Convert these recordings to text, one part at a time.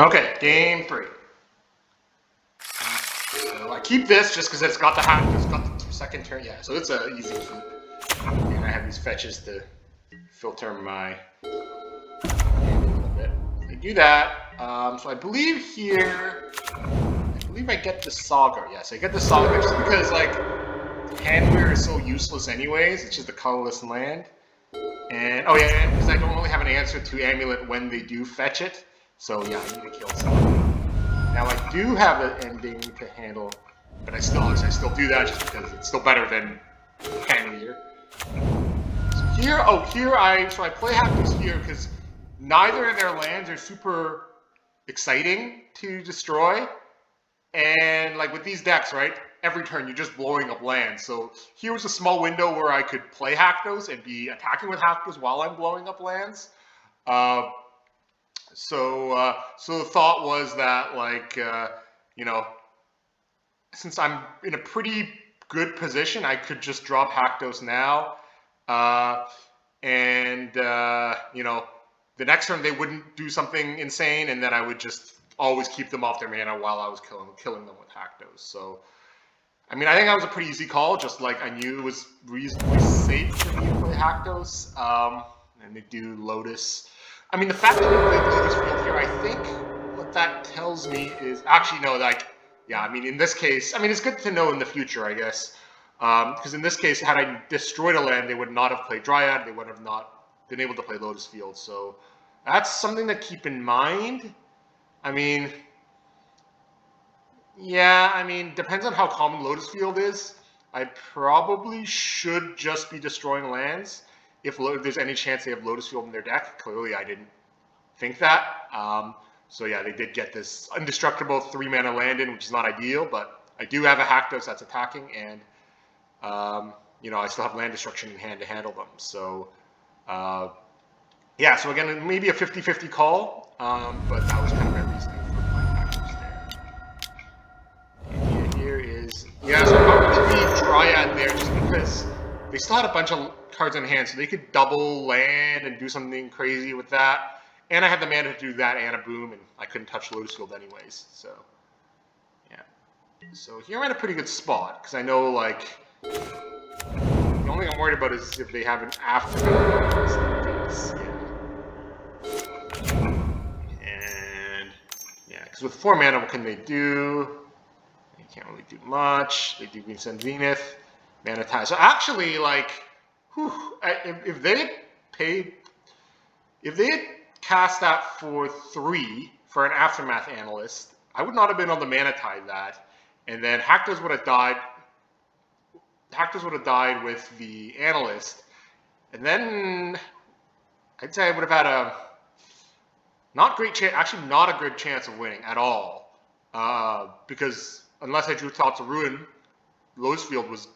Okay, game 3. So I keep this just because it's got the hack, it's got the 2-second turn. Yeah, so it's an easy keep. And I have these fetches to filter my hand a little bit. I do that. So I believe here, I get the Saga. Yes, I get the Saga just because like Handweir is so useless anyways. It's just a colorless land. And oh yeah, because I don't really have an answer to Amulet when they do fetch it. So yeah, I need to kill someone. Now I do have an ending to handle, but I still do that just because it's still better than Handweir. So here, I play Hackers here because neither of their lands are super exciting to destroy. And like with these decks, right? Every turn you're just blowing up lands. So here was a small window where I could play Hackers and be attacking with Hackers while I'm blowing up lands. So the thought was that like since I'm in a pretty good position, I could just drop Haktos now, and the next turn they wouldn't do something insane, and then I would just always keep them off their mana while I was killing them with Haktos. So, I mean, I think that was a pretty easy call. Just like I knew it was reasonably safe for me to play Haktos, and they do Lotus. I mean, the fact that they played Lotus Field here, I think what that tells me is actually no, like. Yeah, I mean, in this case, I mean, it's good to know in the future, I guess. Because in this case, had I destroyed a land, they would not have played Dryad. They would have not been able to play Lotus Field. So that's something to keep in mind. I mean, yeah, I mean, depends on how common Lotus Field is. I probably should just be destroying lands if there's any chance they have Lotus Field in their deck. Clearly, I didn't think that. So yeah, they did get this indestructible 3-mana land in, which is not ideal, but I do have a Haktos that's attacking, and I still have land destruction in hand to handle them. So yeah, so again, maybe a 50-50 call, but that was kind of my reasoning for playing Haktos there. And here is, yeah, so probably leave Dryad there just because they still had a bunch of cards in hand, so they could double land and do something crazy with that. And I had the mana to do that and a boom, and I couldn't touch Lotus Field anyways, so yeah. So here I'm in a pretty good spot, because I know, like, the only thing I'm worried about is if they have an aftermath. Yeah. And, yeah, because with 4 mana, what can they do? They can't really do much. They do Green Sun Zenith, Mana Tide. So actually, like, if they had paid, if they had cast that for 3 for an Aftermath Analyst, I would not have been able to Mana Tide that, and then Haktos would have died. Haktos would have died with the Analyst, and then I'd say I would have had a not great chance, actually not a good chance of winning at all, because unless I drew Thoughts of Ruin, Lotus Field was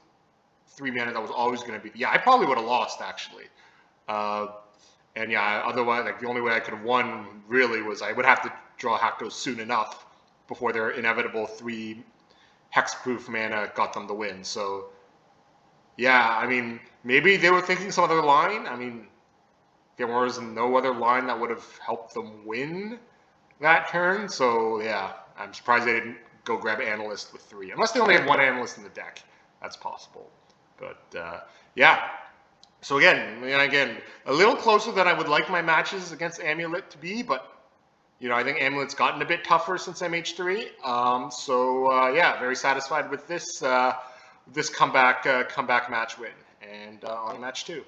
3 mana that was always going to be. Yeah, I probably would have lost actually. And yeah, otherwise, like the only way I could have won really was I would have to draw Haktos soon enough before their inevitable 3 hexproof mana got them the win. So yeah, I mean, maybe they were thinking some other line. I mean, there was no other line that would have helped them win that turn. So yeah, I'm surprised they didn't go grab Analyst with 3, unless they only had 1 Analyst in the deck. That's possible. But yeah. So again, a little closer than I would like my matches against Amulet to be, but I think Amulet's gotten a bit tougher since MH3. Yeah, very satisfied with this comeback match win, and on match 2.